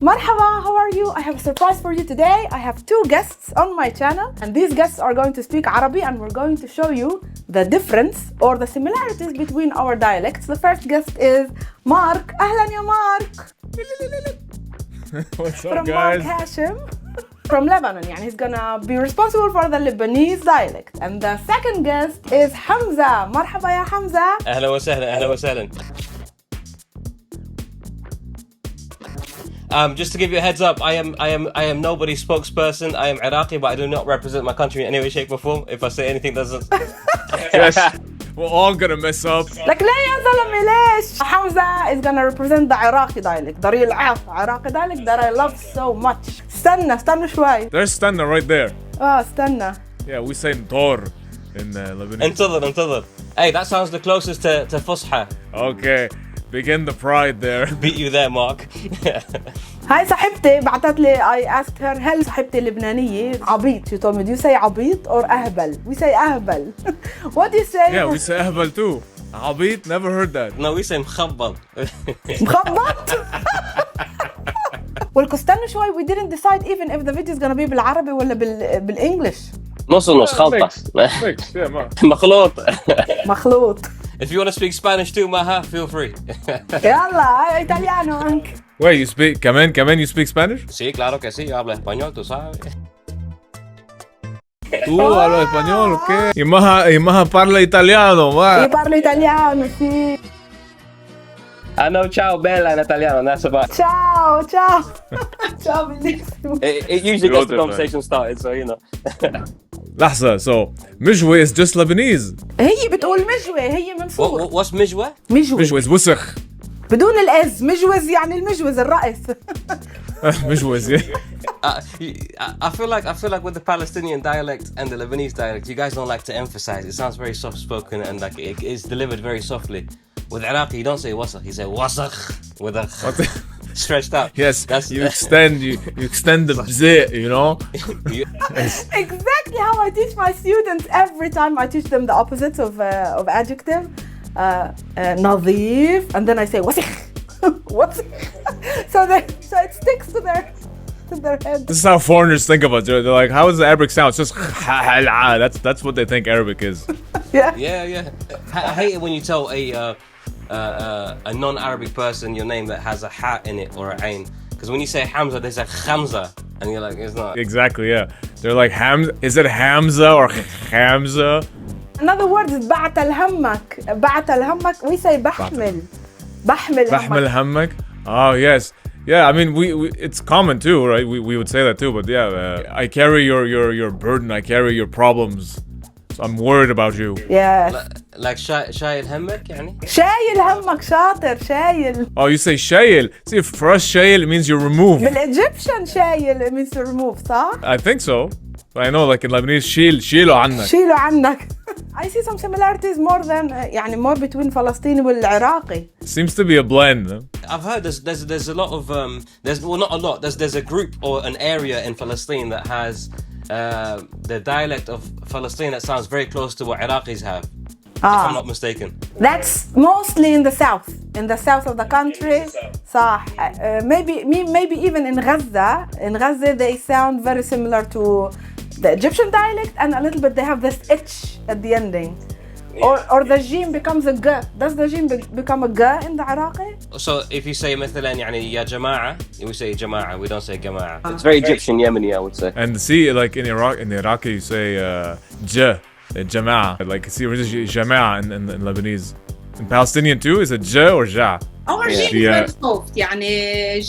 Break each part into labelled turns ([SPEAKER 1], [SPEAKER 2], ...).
[SPEAKER 1] Marhaba, how are you? I have a surprise for you today. I have two guests on my channel, and these guests are going to speak Arabic, and we're going to show you the difference or the similarities between our dialects. The first guest is Mark. Ahlan ya Mark.
[SPEAKER 2] What's up,
[SPEAKER 1] From
[SPEAKER 2] guys?
[SPEAKER 1] Mark Hachem from Lebanon. يعني he's gonna be responsible for the Lebanese dialect. And the second guest is Hamza. Marhaba ya Hamza.
[SPEAKER 3] اهلا وسهلا اهلا وسهلا. Just to give you a heads up, I am nobody's spokesperson. I am Iraqi, but I do not represent my country in any way, shape, or form. If I say anything doesn't,
[SPEAKER 2] Yes, we're all gonna mess up.
[SPEAKER 1] لك لا يا زلمة ليش؟ Hamza is gonna represent the Iraqi dialect, the real Iraqi dialect that I love so much. استنى شوي.
[SPEAKER 2] There's Stanna right there.
[SPEAKER 1] استنى.
[SPEAKER 2] Yeah, we say Ntor in Lebanese.
[SPEAKER 3] انتظر. Hey, that sounds the closest to Fusha.
[SPEAKER 2] Okay, begin the pride there.
[SPEAKER 3] Beat you there, Mark.
[SPEAKER 1] هاي صاحبتي بعتت لي I asked her هل صاحبتي لبنانية عبيط. She told me, do you say عبيط or أهبل? We say أهبل. What do you say?
[SPEAKER 2] Yeah, we say Ahbal too. Abit, never heard that.
[SPEAKER 3] No, we say مخبط.
[SPEAKER 1] مخبط. ولكن استنوا شوي, we didn't decide even if the video is gonna be بالعربي ولا بالإنجليش.
[SPEAKER 3] نص خلطة.
[SPEAKER 2] Mix, yeah, man.
[SPEAKER 3] مخلوط.
[SPEAKER 1] مخلوط.
[SPEAKER 3] If you want to speak Spanish too, Maha, feel free.
[SPEAKER 1] يلا إيطاليانو عنك.
[SPEAKER 2] Wait, you speak, كمان you speak Spanish?
[SPEAKER 3] Sí, claro que sí, yo hablo español, tú sabes.
[SPEAKER 2] Tú hablas español, okay? Y Maha parla italiano,
[SPEAKER 1] Io
[SPEAKER 2] ma.
[SPEAKER 1] parlo italiano, sì.
[SPEAKER 3] I know ciao bella in Italiano, that's about it.
[SPEAKER 1] Ciao. Ciao, bellissimo.
[SPEAKER 3] It usually gets the conversation started, so you know.
[SPEAKER 2] لحظة, so مجوي is just Lebanese.
[SPEAKER 1] هي بتقول مجوي, هي من فوق.
[SPEAKER 3] What's مجوة?
[SPEAKER 1] مجوي.
[SPEAKER 2] مجوي is وسخ.
[SPEAKER 1] بدون الإز, مجوز يعني المجوز الرأس.
[SPEAKER 2] مجوز, yeah.
[SPEAKER 3] I feel like with the Palestinian dialect and the Lebanese dialect, you guys don't like to emphasize. It sounds very soft-spoken and like it is delivered very softly. With Iraqi, you don't say wasakh, you say wasakh with a stretched out.
[SPEAKER 2] Yes, you extend the bzit, you know?
[SPEAKER 1] Exactly how I teach my students every time I teach them the opposites of adjective. نظيف, and then I say وسخ. so it sticks to their head.
[SPEAKER 2] This is how foreigners think of us. They're like, how does the Arabic sound? It's just that's what they think Arabic is.
[SPEAKER 1] Yeah.
[SPEAKER 3] I hate it when you tell a non-Arabic person your name that has a ha in it or a ain. Because when you say Hamza, they say Hamza, and you're like, it's not.
[SPEAKER 2] Exactly, yeah. They're like, is it Hamza or Hamza?
[SPEAKER 1] Another word is بعت الهمك. We say بحمل
[SPEAKER 2] hammak. Oh, yes. Yeah, I mean, we it's common too, right? We would say that too, but yeah, I carry your burden, I carry your problems. So I'm worried about you.
[SPEAKER 1] Yes.
[SPEAKER 3] Like شايل همك يعني?
[SPEAKER 1] شايل همك, شاطر, شايل.
[SPEAKER 2] Oh, you say shayil. See, for us, shayil, it means you're removed.
[SPEAKER 1] بالإيجيبشان شايل, it means to remove, صح?
[SPEAKER 2] I think so. But I know, like in Lebanese, شيلو عنك.
[SPEAKER 1] شيلوا عنك. I see some similarities more between Palestinian والعراقي.
[SPEAKER 2] Seems to be a blend.
[SPEAKER 3] I've heard there's a lot of not a lot. There's a group or an area in Palestine that has the dialect of Palestine that sounds very close to what Iraqis have. If I'm not mistaken.
[SPEAKER 1] That's mostly in the south. In the south of the country. صح. Maybe even in Gaza. In Gaza they sound very similar to the Egyptian dialect, and a little bit they have this itch at the ending. Or the jim becomes a g. Does the jim become a g in the Iraqi?
[SPEAKER 3] So if you say مثلا يعني يا جماعة, we say جماعة, we don't say جماعة. It's very Egyptian Yemeni, I would say.
[SPEAKER 2] And see, like in Iraqi, you say jama'a. Like see, jama'a in Lebanese. In Palestinian too, is it j or ja?
[SPEAKER 4] Our jim is very soft. يعني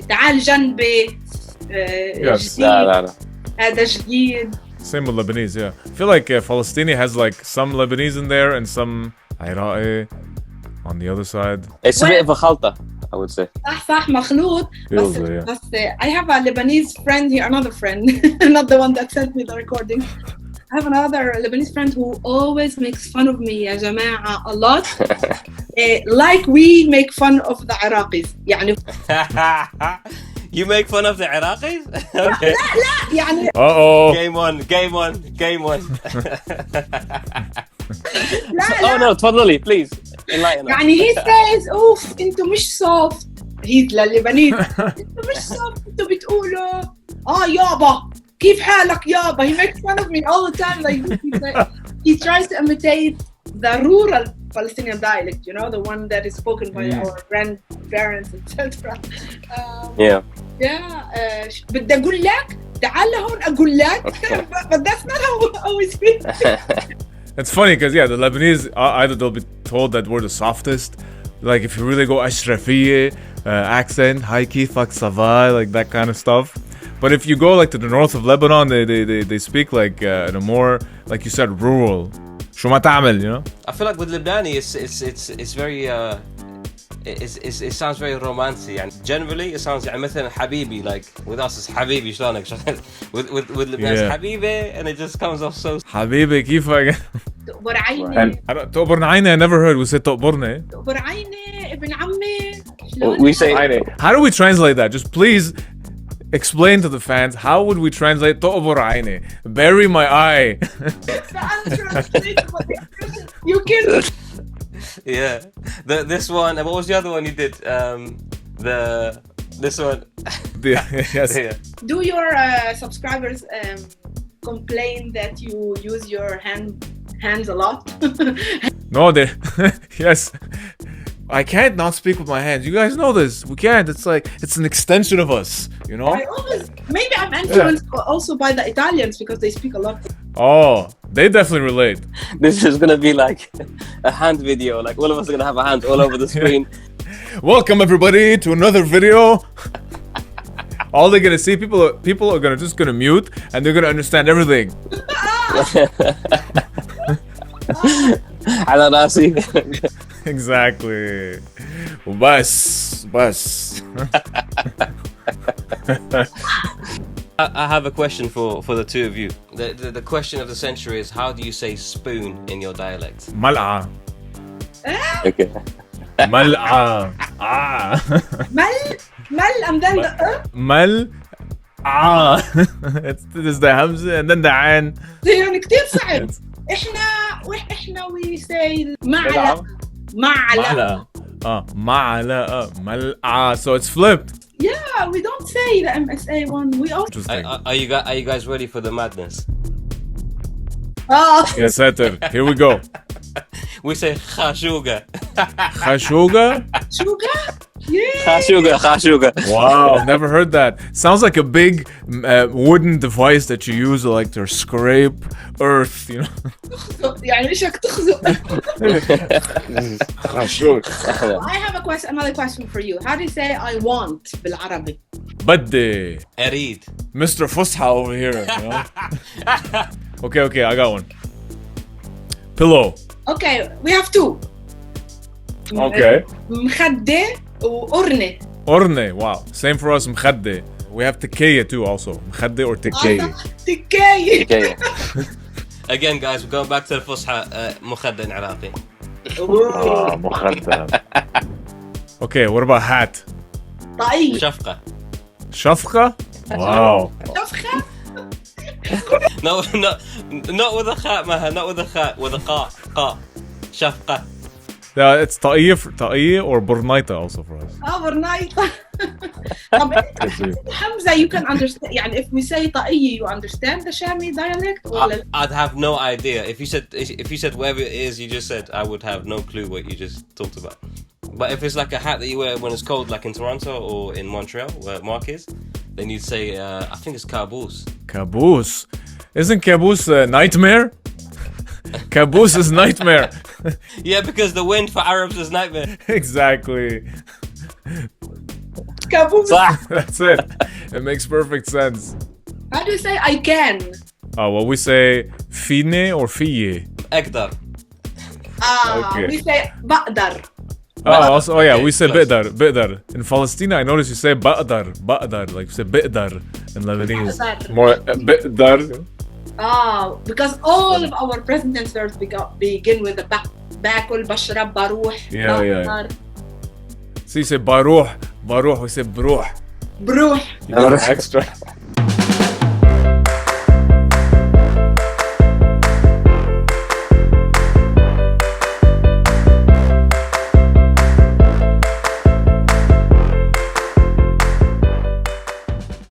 [SPEAKER 4] تعال جنبي.
[SPEAKER 2] Yes.
[SPEAKER 3] لا.
[SPEAKER 4] هذا جديد.
[SPEAKER 2] Same with Lebanese, yeah. I feel like Palestinian has like some Lebanese in there and some Iraqi on the other side.
[SPEAKER 3] It's a bit of a خلطة, I would say.
[SPEAKER 4] صح مخلوط.
[SPEAKER 2] Feels it,
[SPEAKER 4] بس I have a Lebanese friend here, another friend, not the one that sent me the recording. I have another Lebanese friend who always makes fun of me يا جماعة a lot. Like we make fun of the Iraqis. يعني
[SPEAKER 3] You make fun of the Iraqis? Okay.
[SPEAKER 4] لا يعني.
[SPEAKER 2] Uh-oh.
[SPEAKER 3] Game one.
[SPEAKER 4] لا.
[SPEAKER 3] Oh no, تفضلي, please. Enlighten us.
[SPEAKER 4] يعني he says, oof, انتو مش soft. he's للبنانيز. انتوا مش soft, انتوا بتقولوا يابا كيف حالك يابا. He makes fun of me all the time. Like he tries to imitate the rural Palestinian dialect, you know, the one that is spoken by our grandparents, etc. بدي أقول لك تعال لهون أقول لك. But that's not how we speak.
[SPEAKER 2] It's funny because the Lebanese either they'll be told that we're the softest, like if you really go Ashrafiyya accent, hi kifak sava, like that kind of stuff. But if you go like to the north of Lebanon, they speak like in a more, like you said, rural. شو ما تعمل, you know?
[SPEAKER 3] I feel like with Lebanese, it's very it sounds very romantic. And generally, it sounds like مثلا حبيبي, like with us it's حبيبي شلونك. with Lebanese حبيبي, and it just comes off so.
[SPEAKER 2] حبيبي كيفك?
[SPEAKER 4] تقبر عيني.
[SPEAKER 2] تقبر عيني, I never heard we say تقبرني.
[SPEAKER 4] تقبر عيني ابن عمي.
[SPEAKER 5] We say
[SPEAKER 2] How do we translate that? Just please explain to the fans, how would we translate تقبر عيني? Bury my eye.
[SPEAKER 4] You can.
[SPEAKER 3] Yeah, this one. What was the other one you did? This one.
[SPEAKER 2] Yes.
[SPEAKER 3] Yeah.
[SPEAKER 4] Do your subscribers complain that you use your hands a lot?
[SPEAKER 2] No, they. Yes. I can't not speak with my hands. You guys know this. We can't. It's like it's an extension of us. You know.
[SPEAKER 4] Maybe I'm influenced also by the Italians because they speak a lot.
[SPEAKER 2] Oh, they definitely relate.
[SPEAKER 5] this is gonna be like a hand video. Like all of us are gonna have a hand all over the screen.
[SPEAKER 2] Welcome everybody to another video. All they're gonna see, people are just gonna mute and they're gonna understand everything.
[SPEAKER 5] على راسي.
[SPEAKER 2] Exactly. بس.
[SPEAKER 3] I have a question for the two of you. The question of the century is, how do you say spoon in your dialect?
[SPEAKER 2] ملعة.
[SPEAKER 5] Okay.
[SPEAKER 2] ملعة.
[SPEAKER 4] Mal and then the
[SPEAKER 2] مل. It's the Hamza and then the عين.
[SPEAKER 4] يعني كتير صعب. احنا we say معلقة.
[SPEAKER 2] معلقة. ملعة. So it's flipped.
[SPEAKER 4] Yeah, we don't say the MSA one. We also.
[SPEAKER 3] Are you guys ready for the madness?
[SPEAKER 2] Yes, Heter. Here we go.
[SPEAKER 3] We say khashuga.
[SPEAKER 2] Khashuga?
[SPEAKER 4] Sugar? Yeah.
[SPEAKER 5] Khashuga.
[SPEAKER 2] Wow, never heard that. Sounds like a big wooden device that you use like to scrape earth, you know.
[SPEAKER 4] يعني ايشك تخزق. I have another question for you. How do you say I want بالعربي?
[SPEAKER 2] بدي.
[SPEAKER 3] أريد.
[SPEAKER 2] Mr. Fusha over here, you know. Okay, I got one. Pillow.
[SPEAKER 4] Okay, we have two.
[SPEAKER 2] Okay.
[SPEAKER 4] مخدة وقرنة.
[SPEAKER 2] Orne, wow. Same for us, مخدة. We have tekeya too also. مخدة or tekeya.
[SPEAKER 4] تكاية.
[SPEAKER 5] Okay.
[SPEAKER 3] Again, guys, we're going back to the Fusha مخدة in Iraqi.
[SPEAKER 2] مخدة. Okay, what about hat?
[SPEAKER 4] طاقية.
[SPEAKER 3] شفقة.
[SPEAKER 2] شفقة? Wow.
[SPEAKER 4] شفخة.
[SPEAKER 3] No, not with a kha, Maha, not with a kha, with a qa. شفقة.
[SPEAKER 2] Yeah, it's طاقية or برنيطة also for us.
[SPEAKER 4] Overnight. Hamza, you can understand. يعني if we say طاقية, you understand the Shami dialect?
[SPEAKER 3] I'd have no idea. If you said whatever it is you just said, I would have no clue what you just talked about. But if it's like a hat that you wear when it's cold, like in Toronto or in Montreal, where Mark is, then you'd say, I think it's caboose.
[SPEAKER 2] Caboose? Isn't caboose nightmare? Caboose is nightmare.
[SPEAKER 3] Yeah, because the wind for Arabs is nightmare.
[SPEAKER 2] Exactly.
[SPEAKER 4] Caboose.
[SPEAKER 2] That's it. It makes perfect sense.
[SPEAKER 4] How do you say I can?
[SPEAKER 2] Oh, well, we say fine or fiye.
[SPEAKER 3] أقدر.
[SPEAKER 2] Okay.
[SPEAKER 4] We say بقدر.
[SPEAKER 2] Oh, yeah, we say بقدر. In Palestine, I noticed you say بقدر, like you say بقدر in Lebanese. More بقدر.
[SPEAKER 4] Because all of our presidents begin with the باكل بشرب بروح.
[SPEAKER 2] Yeah. So you say بروح, we say بروح.
[SPEAKER 4] بروح.
[SPEAKER 2] You got extra.